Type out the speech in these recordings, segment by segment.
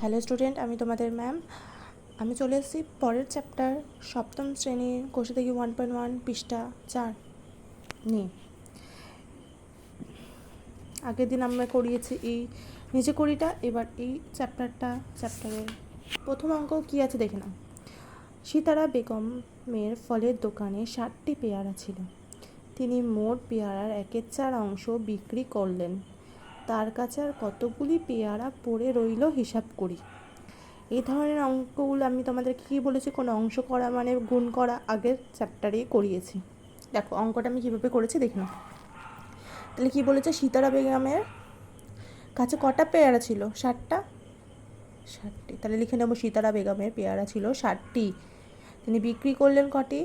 Hello student, আমি তোমাদের ma'am. আমি চলে এসেছি পরের চ্যাপ্টার সপ্তম শ্রেণীর কোষে থেকে 1.1 পৃষ্ঠা 4 নিয়ে। আগের দিন আমরা করিয়েছি এই নিচে করিটা, এবার এই চ্যাপ্টারের প্রথম অঙ্ক কী আছে দেখে নাও। সিতারা বেগমের ফলের দোকানে 60টি পেয়ারা ছিল। তিনি মোট পেয়ারার 1/4 অংশ বিক্রি করলেন। তার কাছে আর কতগুলি পেয়ারা পড়ে রইল হিসাব করি। এই ধরনের অঙ্কগুলো আমি তোমাদের কী বলেছি, কোনো অংশ করা মানে গুণ করা আগের চ্যাপ্টারেই করিয়েছি। দেখো অঙ্কটা আমি কীভাবে করেছি দেখে নাও। তাহলে কী বলেছে, সিতারা বেগমের কাছে কটা পেয়ারা ছিল? 60টি। তাহলে লিখে নেব, সিতারা বেগমের পেয়ারা ছিল 60টি। তিনি বিক্রি করলেন কটি?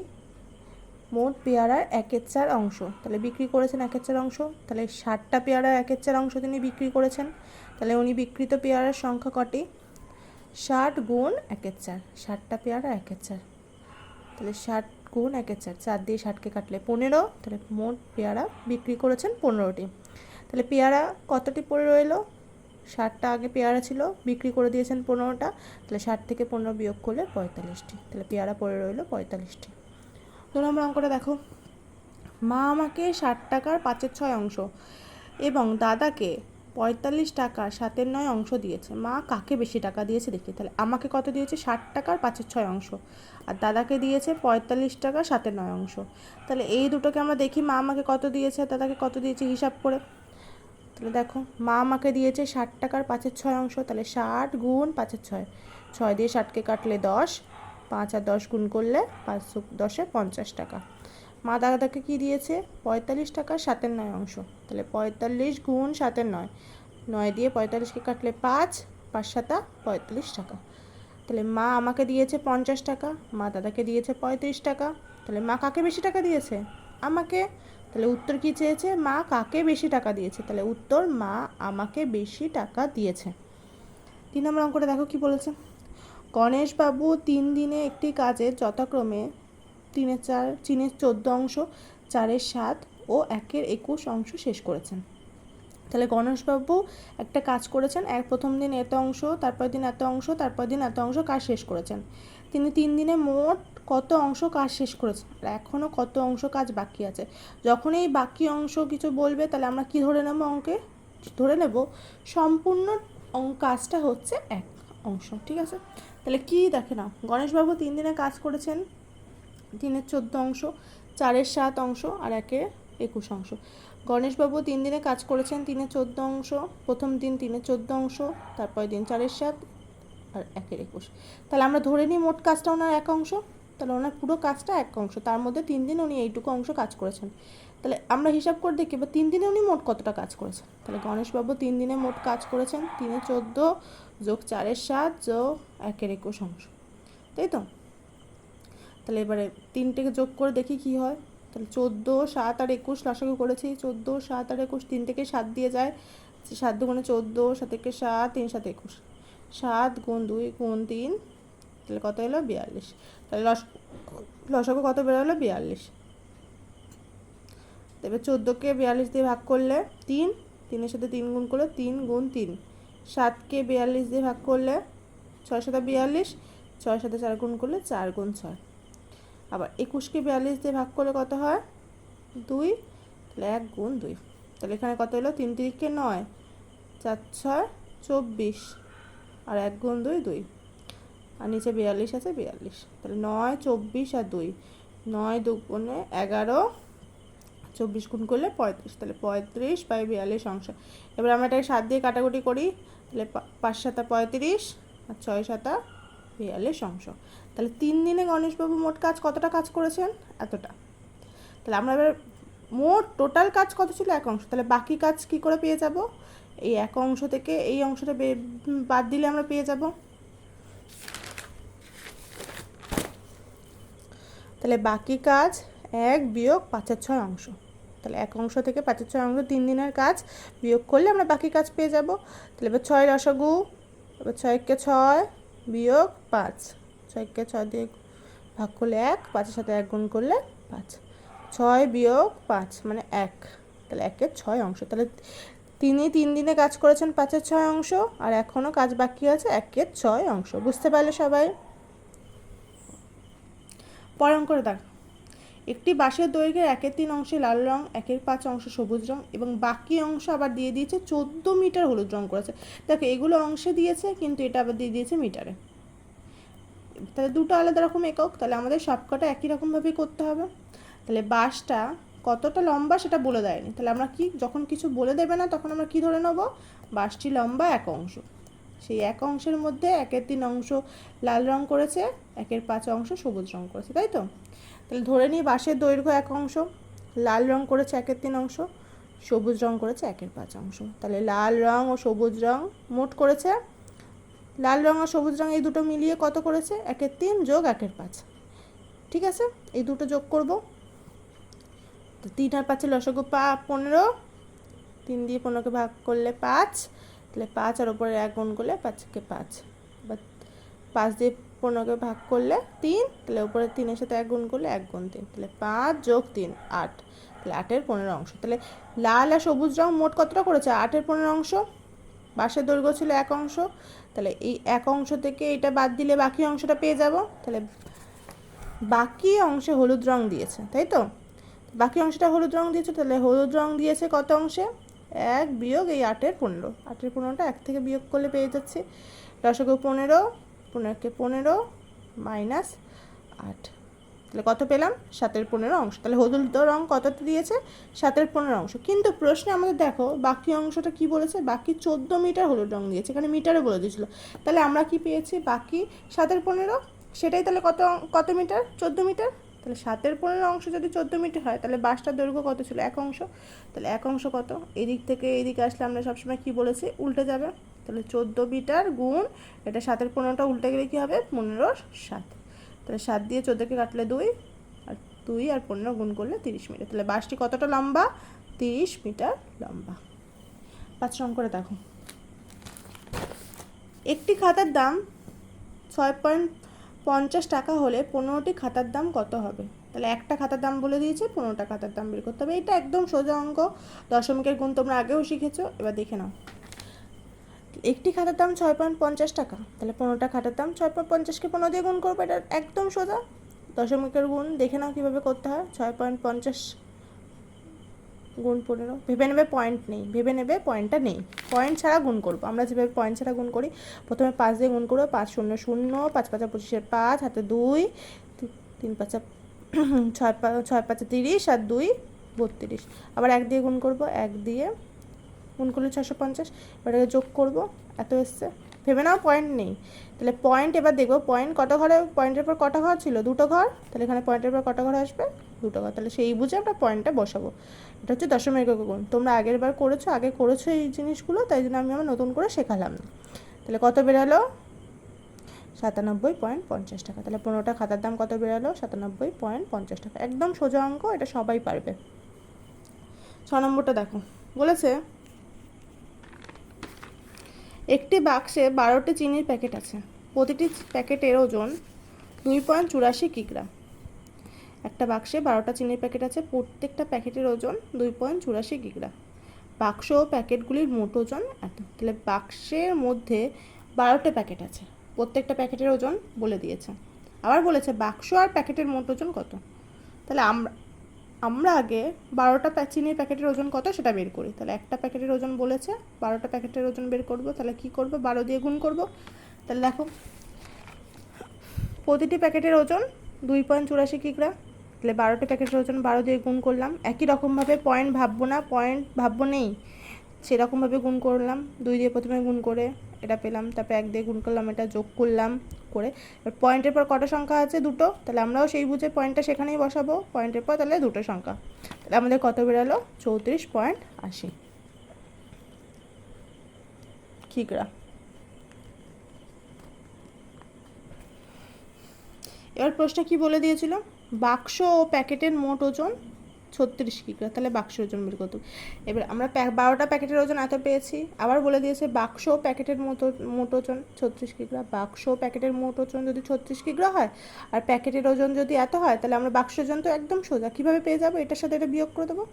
মোট পেয়ারার 1/4 অংশ। তাহলে বিক্রি করেছেন 1/4 অংশ, তাহলে 60টা পেয়ারার 1/4 অংশ তিনি বিক্রি করেছেন। তাহলে উনি বিক্রিত পেয়ারার সংখ্যা কটি? 60 গুণ 1/4, 60টা পেয়ারা 1/4, তাহলে 60 গুণ 1/4, 4 দিয়ে 60কে কাটলে 15। তাহলে মোট পেয়ারা বিক্রি করেছেন 15টি। তাহলে পেয়ারা কতটি পড়ে রইল? 60টা আগে পেয়ারা ছিল, বিক্রি করে দিয়েছেন 15টা, তাহলে 60 থেকে 15 বিয়োগ করলে 45টি। তাহলে পেয়ারা পড়ে রইল 45টি। ধরো আমরা অঙ্কটা দেখো, মা আমাকে 60 টাকার 5/6 অংশ এবং দাদাকে 45 টাকার 7/9 অংশ দিয়েছে। মা কাকে বেশি টাকা দিয়েছে দেখি। তাহলে আমাকে কত দিয়েছে? 60 টাকার 5/6 অংশ, আর দাদাকে দিয়েছে 45 টাকার 7/9 অংশ। তাহলে এই দুটোকে আমরা দেখি, মা আমাকে কত দিয়েছে আর দাদাকে কত দিয়েছে হিসাব করে। তাহলে দেখো, মা আমাকে দিয়েছে 60 টাকার 5/6 অংশ, তাহলে 60 গুণ 5/6, 6 দিয়ে 60কে কাটলে 10, 5 আর 10 গুণ করলে 5 10 50 টাকা। মা দাদাকে কী দিয়েছে? 45 টাকার 7/9 অংশ, তাহলে 45 গুণ 7/9, 9 দিয়ে 45কে কাটলে 5, 5 7 45 টাকা। তাহলে মা আমাকে দিয়েছে 50 টাকা, মা দাদাকে দিয়েছে 35 টাকা। তাহলে মা কাকে বেশি টাকা দিয়েছে? আমাকে। তাহলে উত্তর কী চেয়েছে? মা কাকে বেশি টাকা দিয়েছে। তাহলে উত্তর মা আমাকে বেশি টাকা দিয়েছে। 3 নম্বর অঙ্কটা দেখো কি বলেছে। গণেশবাবু 3 দিনে একটি কাজের যথাক্রমে 3/4 14 অংশ, 4/7 ও 1/21 অংশ শেষ করেছেন। তাহলে গণেশবাবু একটা কাজ করেছেন, প্রথম দিন এত অংশ, তারপর দিন এত অংশ, তারপর দিন এত অংশ কাজ শেষ করেছেন। তিনি 3 দিনে মোট কত অংশ কাজ শেষ করেছেন, আর এখনও কত অংশ কাজ বাকি আছে। যখন এই বাকি অংশ কিছু বলবে, তাহলে আমরা কি ধরে নেব? অঙ্কে ধরে নেব সম্পূর্ণ কাজটা হচ্ছে 1 অংশ, ঠিক আছে। তাহলে কি দেখে নাও, গণেশবাবু 3 দিনে কাজ করেছেন 3/14 অংশ, 4/7 অংশ আর 1/21 অংশ। গণেশবাবু 3 দিনে কাজ করেছেন 3/14 অংশ, প্রথম দিন 3/14 অংশ, তারপর দিন 4/7 আর 1/21। তাহলে আমরা ধরে নিই মোট কাজটা ওনার 1 অংশ, তাহলে ওনার পুরো কাজটা 1 অংশ, তার মধ্যে 3 দিন উনি এইটুকু অংশ কাজ করেছেন। তাহলে আমরা হিসাব করে দেখি এবার 3 দিনে উনি মোট কতটা কাজ করেছেন। তাহলে গণেশবাবু 3 দিনে মোট কাজ করেছেন 3/14 যোগ 4/7 যোগ 1/21 অংশ, তাই তো। তাহলে এবারে 3টেকে যোগ করে দেখি কি হয়। তাহলে 14, 7 আর 21 লসাগু করেছি, 14, 7 আর 21, 3 থেকে 7 দিয়ে যায়, 7 দুগুণে 14, 7 থেকে 7, 3 7 21, 7 গুণ 2 গুণ 3, তাহলে কত এলো? 42। তাহলে লসাগু কত বেরোলো? 42। এবার 14কে 42 দিয়ে ভাগ করলে 3, 3-এর সাথে 3 গুণ করলে 3 গুণ 3, 7কে 42 দিয়ে ভাগ করলে 6 7 42, 6 সাথে 4 গুণ করলে 4 গুণ 6। আবার 21কে 42 দিয়ে ভাগ করলে কত হয়? 2, তাহলে 1 গুণ 2। তাহলে এখানে কত এলো? 3 3কে 9, 4 6 24, আর 1 গুণ 2 2, আর নিচে 42 আছে 42। তাহলে 9 24 আর 2, 9 দুগুণে 11, 24 গুণ করলে 35, তাহলে 35/42 অংশ। এবার আমরা এটাকে 7 দিয়ে কাটাকুটি করি, তাহলে 5 7 35 আর 6 7 42 অংশ। তাহলে 3 দিনে গণেশবাবু মোট কাজ কতটা কাজ করেছেন? এতটা। তাহলে আমরা এবার মোট টোটাল কাজ কত ছিল? 1 অংশ। তাহলে বাকি কাজ কি করে পেয়ে যাব? এই 1 অংশ থেকে এই অংশটা বাদ দিলে আমরা পেয়ে যাব। তাহলে বাকি কাজ 1 বিয়োগ 5/6 অংশ। তাহলে 1 অংশ থেকে 5/6 অংশ 3 দিনের কাজ বিয়োগ করলে আমরা বাকি কাজ পেয়ে যাব। তাহলে এবার 6 লসাগু, এবার 6কে 6 বিয়োগ 5, 6কে 6 দিয়ে ভাগ করলে 1, 5-এর সাথে 1 গুণ করলে 5, 6 বিয়োগ 5 মানে 1, তাহলে 1/6 অংশ। তাহলে তিনি 3 দিনে কাজ করেছেন 5/6 অংশ, আর এখনও কাজ বাকি আছে 1/6 অংশ। বুঝতে পারলে সবাই? পরম করে দেখ, একটি বাঁশের দৈর্ঘ্যের 1/3 অংশে লাল রং, 1/5 অংশ সবুজ রং এবং বাকি অংশ আবার দিয়ে দিয়েছে 14 মিটার হলুদ রং করেছে। দেখো এগুলো অংশে দিয়েছে, কিন্তু এটা আবার দিয়ে দিয়েছে মিটারে। তাহলে দুটো আলাদা রকম একক, তাহলে আমাদের সবকটা একই রকমভাবেই করতে হবে। তাহলে বাঁশটা কতটা লম্বা সেটা বলে দেয়নি, তাহলে আমরা কি, যখন কিছু বলে দেবে না তখন আমরা কি ধরে নেব, বাঁশটি লম্বা 1 অংশ, সেই 1 অংশের মধ্যে 1/3 অংশ লাল রং করেছে, 1/5 অংশ সবুজ রং করেছে, তাই তো? তাহলে ধরে নিই বাঁশের দৈর্ঘ্য 1 অংশ, লাল রং করেছে 1/3 অংশ, সবুজ রং করেছে 1/5 অংশ। তাহলে লাল রং ও সবুজ রং মোট করেছে, লাল রং আর সবুজ রং এই দুটো মিলিয়ে কত করেছে, 1/3 যোগ 1/5। ঠিক আছে, এই দুটো যোগ করব। তো 3 আর 5 লসাগু 15, 3 দিয়ে 15কে ভাগ করলে 5, তাহলে 5 আর ওপরে 1 গুণ করলে 5কে 5, বা 5 দিয়ে 15কে ভাগ করলে 3, তাহলে ওপরে 3-এর সাথে 1 গুণ করলে 1 গুণ 3, তাহলে 5 যোগ 3 8, তাহলে 8-এর 15 অংশ। তাহলে লাল আর সবুজ রং মোট কতটা করেছে, 8-এর 15 অংশ। বাঁশের দৈর্ঘ্য ছিল 1 অংশ, তাহলে এই 1 অংশ থেকে এটা বাদ দিলে বাকি অংশটা পেয়ে যাব। তাহলে বাকি অংশে হলুদ রং দিয়েছে, তাই তো? বাকি অংশটা হলুদ রং দিয়েছে, তাহলে হলুদ রং দিয়েছে কত অংশে, 1 বিয়োগ এই 8-এর 15, 8-এর 15টা 1 থেকে বিয়োগ করলে পেয়ে যাচ্ছি লসাগু 15, 15কে 15 মাইনাস 8, তাহলে কত পেলাম, 7-এর 15 অংশ। তাহলে হলুদ রং কতটা দিয়েছে, 7-এর 15 অংশ। কিন্তু প্রশ্নে আমাদের দেখো বাকি অংশটা কি বলেছে, বাকি 14 মিটার হলুদ রং দিয়েছে, এখানে মিটারে বলে দিয়েছিল। তাহলে আমরা কি পেয়েছি, বাকি 7-এর 15, সেটাই তাহলে কত কত মিটার, 14 মিটার। তাহলে 7-এর 15 অংশ যদি 14 মিটার হয়, তাহলে বাঁশটার দৈর্ঘ্য কত ছিল, 1 অংশ। তাহলে 1 অংশ কত, এদিক থেকে এদিকে আসলে আমরা সবসময় কি বলেছি, উল্টে যাবে। তাহলে 14 মিটার গুণ এটা 7-এর 15টা উল্টে গেলে কী হবে, 15 7, তাহলে 7 দিয়ে 14কে কাটলে 2, আর 2 আর 15 গুণ করলে 30 মিটার। তাহলে বাঁশটি কতটা লম্বা, 30 মিটার লম্বা। 5 রং করে দেখো, একটি খাতার দাম 6.50 টাকা হলে 15টি খাতার দাম কত হবে। তাহলে একটা খাতার দাম বলে দিয়েছে, 15টা খাতার দাম বের করতে হবে। এটা একদম সোজা অঙ্ক, দশমিকের গুণ তোমরা আগেও শিখেছো। এবার দেখে নাও, একটি খাতার দাম 6.50 টাকা, তাহলে 15টা খাতার দাম 6.50কে 15 দিয়ে গুণ করবো, এটা একদম সোজা। দশমিকের গুণ দেখে নাও কীভাবে করতে হয়, 6.50 গুণ 15, ভেবে নেবে পয়েন্ট নেই, ভেবে নেবে পয়েন্টটা নেই, পয়েন্ট ছাড়া গুণ করবো। আমরা যেভাবে পয়েন্ট ছাড়া গুণ করি, প্রথমে 5 দিয়ে গুণ করবো, 5 0 0, 5 5 25, 5 হাতে 2, 3 5 6 5 30, আর 2 32, আবার 1 দিয়ে গুণ করবো, 1 দিয়ে গুণ করলে 650, এবার যোগ করবো, এত এসছে। ভেবে নাও পয়েন্ট নেই। তাহলে পয়েন্ট এবার দেখবো পয়েন্ট কত ঘরে, পয়েন্টের পর কটা ঘর ছিল, 2টো ঘর, তাহলে এখানে পয়েন্টের পর কটা ঘর আসবে, 2টো ঘর, তাহলে সেই বুঝে আমরা পয়েন্টটা বসাবো। এটা হচ্ছে দশমিক একক গুণ। তোমরা আগের বার করেছো, আগে করেছো এই জিনিসগুলো, তাই জন্য আমি আমার নতুন করে শেখালাম না। তাহলে কত বেরালো, 97.50 টাকা। তাহলে 15টা খাতার দাম কত বেরালো, 97.50 টাকা। একদম সোজা অঙ্ক, এটা সবাই পারবে। 6 নম্বরটা দেখো, বলেছে একটি বাক্সে 12টি চিনির প্যাকেট আছে, প্রতিটি প্যাকেটের ওজন 2.84 কিগ্রা। একটা বাক্সে 12টা চিনির প্যাকেট আছে, প্রত্যেকটা প্যাকেটের ওজন 2.84 কিগ্রা। বাক্স ও প্যাকেটগুলির মোট ওজন এত। তাহলে বাক্সের মধ্যে 12টা প্যাকেট আছে, প্রত্যেকটা প্যাকেটের ওজন বলে দিয়েছে, আবার বলেছে বাক্স আর প্যাকেটের মোট ওজন কত। তাহলে আমরা আগে 12টা চিনির প্যাকেটের ওজন কত সেটা বের করি। তাহলে একটা প্যাকেটের ওজন বলেছে, 12টা প্যাকেটের ওজন বের করব। তাহলে কি করব, 12 দিয়ে গুণ করব। তাহলে দেখো প্রতিটি প্যাকেটের ওজন 2.84 কিগ্রা, তাহলে 12টা প্যাকেটের ওজন 12 দিয়ে গুণ করলাম। একই রকমভাবে পয়েন্ট ভাববো না, পয়েন্ট ভাববো নেই, সেরকমভাবে গুণ করলাম। 2 দিয়ে প্রথমে গুণ করে এটা পেলাম, তারপর 1 দিয়ে গুণ করলাম, এটা যোগ করলাম করে, এবার পয়েন্টের পর কটা সংখ্যা আছে, 2টো, তাহলে আমরাও সেই বুঝে পয়েন্টটা সেখানেই বসাবো, পয়েন্টের পর তাহলে 2টো সংখ্যা। তাহলে আমাদের কত বেরালো, 34.80 কিগ্রা। এবার প্রশ্ন কি বলে দিয়েছিল, বাক্স ও প্যাকেটের মোট ওজন 36 কিগ্রা, তাহলে বাক্সের ওজন বের করতে। এবার আমরা 12টা প্যাকেটের ওজন এত পেয়েছি, আবার বলে দিয়েছে বাক্স ও প্যাকেটের মোট ওজন 36 কিগ্রা। বাক্স ও প্যাকেটের মোট ওজন যদি 36 কিগ্রা হয় আর প্যাকেটের ওজন যদি এত হয়, তাহলে আমরা বাক্সের ওজন তো একদম সোজা, কীভাবে পেয়ে যাবো, এটার সাথে এটা বিয়োগ করে দেবো,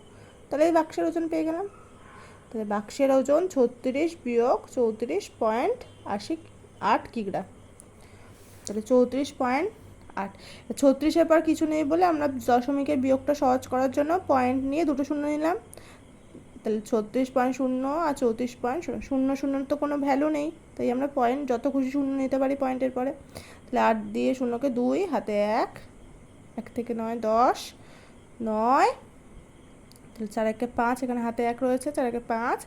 তাহলে এই বাক্সের ওজন পেয়ে গেলাম। তো তাহলে বাক্সের ওজন 36 বিয়োগ 34.8 কিগ্রা। তাহলে 34.8। 36-এর পর কিছু নেই বলে আমরা দশমিকের বিয়োগটা সহজ করার জন্য পয়েন্ট নিয়ে দুটো শূন্য নিলাম। তাহলে 36.0 আর 34.0, তো কোনো ভ্যালু নেই, তাই আমরা পয়েন্ট যত খুশি শূন্য নিতে পারি পয়েন্টের পরে। তাহলে 8 দিয়ে 0কে 2, হাতে 1, 1 থেকে 9 10, 9, তাহলে 4 1 5, এখানে হাতে 1 রয়েছে, 4 1 5,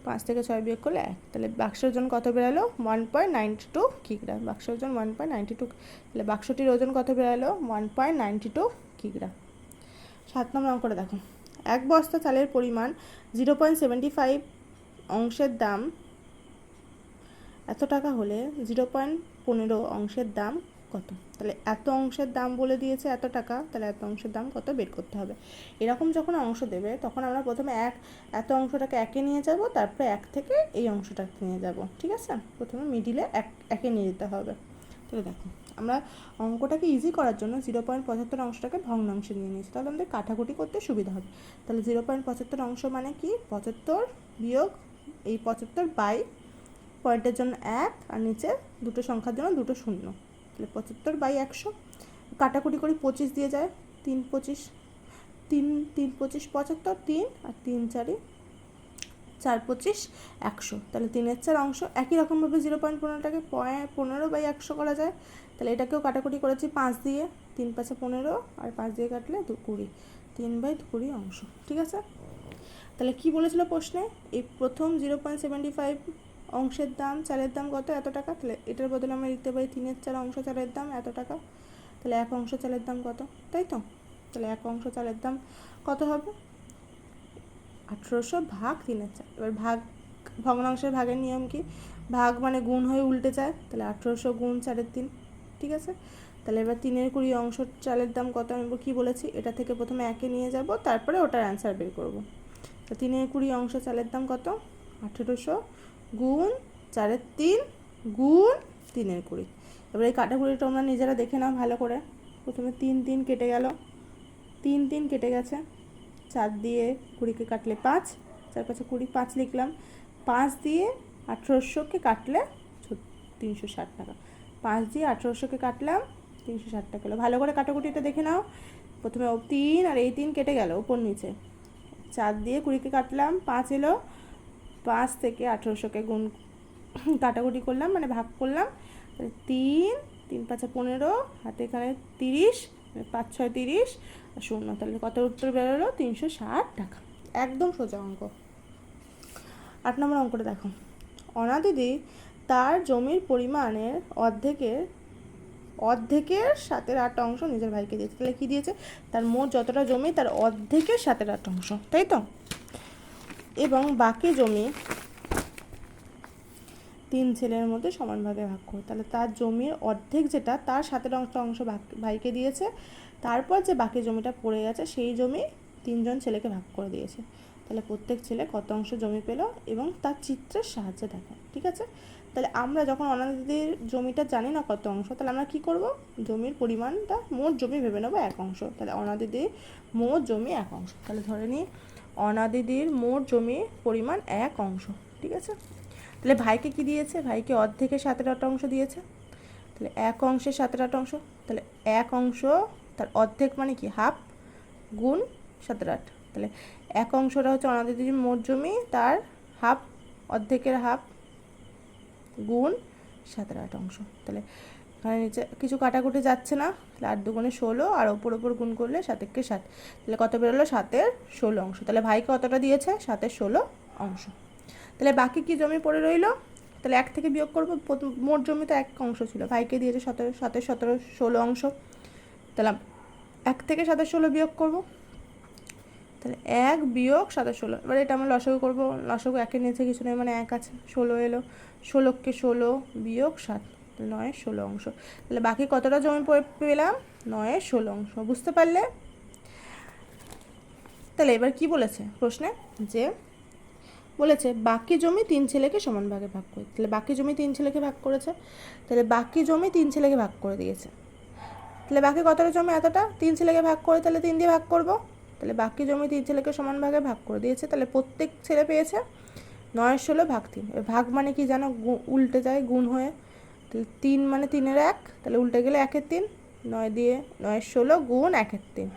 5 থেকে 6 বিয়োগ করলে 1। তাহলে বাক্সের ওজন কত বেরালো? 1.92 কিগ্রা। বাক্সের ওজন 1.92। তাহলে বাক্সটির ওজন কত বেরালো? 1.92 কিগ্রা। 7 নম্বর অঙ্কটা দেখো। এক বস্তা চালের পরিমাণ 0.75 অংশের দাম এত টাকা হলে 0.15 অংশের দাম কত? তাহলে এত অংশের দাম বলে দিয়েছে এত টাকা, তাহলে এত অংশের দাম কত বের করতে হবে। এরকম যখন অংশ দেবে তখন আমরা প্রথমে এত অংশটাকে একে নিয়ে যাব, তারপরে 1 থেকে এই অংশটাকে নিয়ে যাব, ঠিক আছে? প্রথমে মিডিলে একে নিয়ে যেতে হবে। তাহলে দেখো, আমরা অঙ্কটাকে ইজি করার জন্য 0.75 অংশটাকে ভগ্নাংশে নিয়ে নিয়েছি, তাহলে আমাদের কাটাকুটি করতে সুবিধা হবে। তাহলে 0.75 অংশ মানে কি? 75 বিয়োগ এই 75 বাই পয়েন্টের জন্য 1 আর নিচে দুটো সংখ্যার জন্য দুটো শূন্য। তাহলে 75 বাই 100। কাটাকুটি করি, 25 দিয়ে যায়, 3 25, 3 3 25 75, 3 আর 3 4 4 25 100। তাহলে 3-এর 4 অংশ। একই রকমভাবে 0.15টাকে 15 বাই 100 করা যায়। তাহলে এটাকেও কাটাকুটি করেছি 5 দিয়ে, 3 5 15 আর 5 দিয়ে কাটলে 20, 3 বাই 20 অংশ, ঠিক আছে? তাহলে কি বলেছিল প্রশ্নে? এই প্রথম 0.75 অংশের দাম, চালের দাম কত? এত টাকা। তাহলে এটার বদলে আমরা লিখতে পারি 3-এর 4 অংশ চালের দাম এত টাকা। তাহলে 1 অংশ চালের দাম কত? তাই তো? তাহলে 1 অংশ চালের দাম কত হবে? 1800 ভাগ 3-এর 4। এবার ভগ্নাংশের ভাগের নিয়ম কি? ভাগ মানে গুণ হয়ে উল্টে যায়, তাহলে 1800 গুণ 4/3, ঠিক আছে? তাহলে এবার 3-এর 20 অংশ চালের দাম কত আমি কি বলেছি? এটা থেকে প্রথমে একে নিয়ে যাব, তারপরে ওটার অ্যান্সার বের করব। তো 3-এর 20 অংশ চালের দাম কত? 1800 গুণ 4/3 গুণ 3-এর 20। এবার এই কাটাকুটিটা তোমরা নিজেরা দেখে নাও ভালো করে। প্রথমে 3 3 কেটে গেল, 3 3 কেটে গেছে, 4 দিয়ে 20কে কাটলে 5, 4 5 20, 5 লিখলাম। 5 দিয়ে 1800কে কাটলে 360 টাকা। 5 দিয়ে 1800কে কাটলাম 360 টাকা হলো। ভালো করে কাটাকুটিটা দেখে নাও। প্রথমে 3 আর এই 3 কেটে গেল উপর নিচে, 4 দিয়ে 20কে কাটলাম, 5 এলো, 5 থেকে 1800কে গুণ কাটাকুটি করলাম মানে ভাগ করলাম, 3 3 5 15, হাতে এখানে 30, 5 6 30 আর 0। তাহলে কত উত্তর বেরোলো? 360 টাকা। একদম সোজা অঙ্ক। 8 নম্বর অঙ্কটা দেখো। অনাদিদি তার জমির পরিমাণের অর্ধেকের 7/8 অংশ নিজের ভাইকে দিয়েছে। তাহলে কী দিয়েছে? তার মোট যতটা জমি তার অর্ধেকের 7/8 অংশ, তাই তো? এবং বাকি জমি 3 ছেলের মধ্যে সমান ভাগে ভাগ করে। তাহলে তার জমির অর্ধেক যেটা, তার 7/8 অংশ ভাইকে দিয়েছে, তারপর যে বাকি জমিটা পড়ে গেছে সেই জমি 3 জন ছেলেকে ভাগ করে দিয়েছে। তাহলে প্রত্যেক ছেলে কত অংশ জমি পেল এবং তার চিত্রের সাহায্যে দেখো, ঠিক আছে? তাহলে আমরা যখন অনাদিদির জমিটা জানি না কত অংশ, তাহলে আমরা কি করব? জমির পরিমাণটা, মোট জমি ভেবে নেবো 1 অংশ। তাহলে অনাদিদির মোট জমি 1 অংশ। তাহলে ধরে নিই অনাদিদির মোট জমি পরিমাণ 1 অংশ, ঠিক আছে? তাহলে ভাইকে কি দিয়েছে? ভাইকে অর্ধেকের 7/8 অংশ দিয়েছে। তাহলে 1 অংশের 7/8 অংশ, তাহলে 1 অংশ তার অর্ধেক মানে কি? হাফ গুণ 7/8। তাহলে 1 অংশটা হচ্ছে অনাদিদির মোট জমি, তার হাফ, অর্ধেকের হাফ গুণ 7/8 অংশ। তাহলে এখানে নিচে কিছু কাটাকুটি যাচ্ছে না, তাহলে 8 2 16 আর ওপর গুণ করলে 7 1 7। তাহলে কত বেরোলো? 7/16 অংশ। তাহলে ভাইকে কতটা দিয়েছে? 7/16 অংশ। তাহলে বাকি কি জমি পড়ে রইল? তাহলে 1 থেকে বিয়োগ করবো। মোট জমি তো 1 অংশ ছিল, ভাইকে দিয়েছে 16 অংশ। তাহলে 1 থেকে 16 বিয়োগ করব। তাহলে 1 বিয়োগ 16। এবার এটা আমরা লসাগু করবো। লসাগু 1-এর নিচে কিছু নেই মানে 1 আছে, 16 এলো, 16কে 16 বিয়োগ 7, 9/16 অংশ। তাহলে বাকি কতটা জমি পেলাম? 9/16 অংশ। বুঝতে পারলে? তাহলে এবার কি বলেছে প্রশ্নে? যে বলেছে বাকি জমি 3 ছেলেকে সমান ভাগে ভাগ করে। তাহলে বাকি জমি 3 ছেলেকে ভাগ করেছে, তাহলে বাকি জমি 3 ছেলেকে ভাগ করে দিয়েছে। তাহলে বাকি কতটা জমি? এতটা। 3 ছেলেকে ভাগ করে, তাহলে 3 দিয়ে ভাগ করব। তাহলে বাকি জমি 3 ছেলেকে সমান ভাগে ভাগ করে দিয়েছে। তাহলে প্রত্যেক ছেলে পেয়েছে 9 16 ভাগ 3। ভাগ মানে কি জানো, উল্টে যায় গুণ হয়ে। তাহলে 3 মানে 3-এর 1, তাহলে উল্টে গেলে 1-এর 3, 9 দিয়ে 9 16 গুণ 1-এর 3।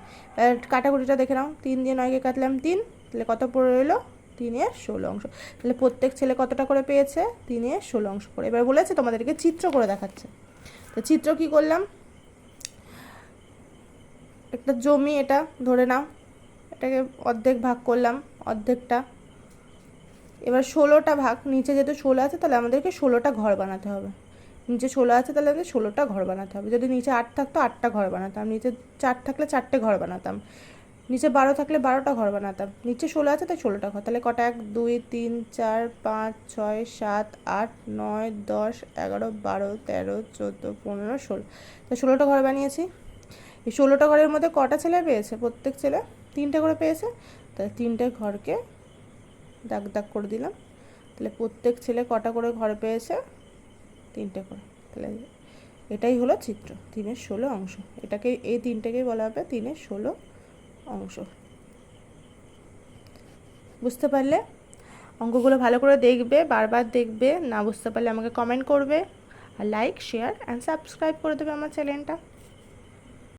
কাটাকুটিটা দেখে নাও, 3 দিয়ে 9কে কাটলাম 3, তাহলে কত পড়ে রইলো 3-এর 16 অংশ। তাহলে প্রত্যেক ছেলে কতটা করে পেয়েছে, 3-এর 16 অংশ করে। এবার বলেছে তোমাদেরকে চিত্র করে দেখাচ্ছে। তো চিত্র কি করলাম, একটা জমি এটা ধরে নাও, এটাকে অর্ধেক ভাগ করলাম, অর্ধেকটা। এবার 16টা ভাগ, নিচে যেহেতু 16 আছে তাহলে আমাদেরকে 16টা ঘর বানাতে হবে। নিচে 16 আছে তাহলে আমাদের 16টা ঘর বানাতে হবে। যদি নিচে 8 থাকতো 8টা ঘর বানাতাম, নিচে 4 থাকলে 4টে ঘর বানাতাম, নিচে 12 থাকলে 12টা ঘর বানাতাম। নিচে 16 আছে তাই 16টা ঘর। তাহলে কটা, 1 2 3 4 5 6 7 8 9 10 11 12 13 14 15 16। তাই 16টা ঘর বানিয়েছি। এই 16টা ঘরের মধ্যে কটা ছেলে পেয়েছে, প্রত্যেক ছেলে 3টে করে পেয়েছে। তাই 3টে ঘরকে দাগ দাগ করে দিলাম। তাহলে প্রত্যেক ছেলে কটা করে ঘর পেয়েছে, 3টে করে। তাহলে এটাই হলো চিত্র, 3-এর 16 অংশ। এটাকে, এই 3টেকেই বলা হবে 3-এর 16 অংশ। বুঝতে পারলে? অঙ্কগুলো ভালো করে দেখবে, বারবার দেখবে, না বুঝতে পারলে আমাকে কমেন্ট করবে, আর লাইক শেয়ার অ্যান্ড সাবস্ক্রাইব করে দেবে আমার চ্যানেলটা।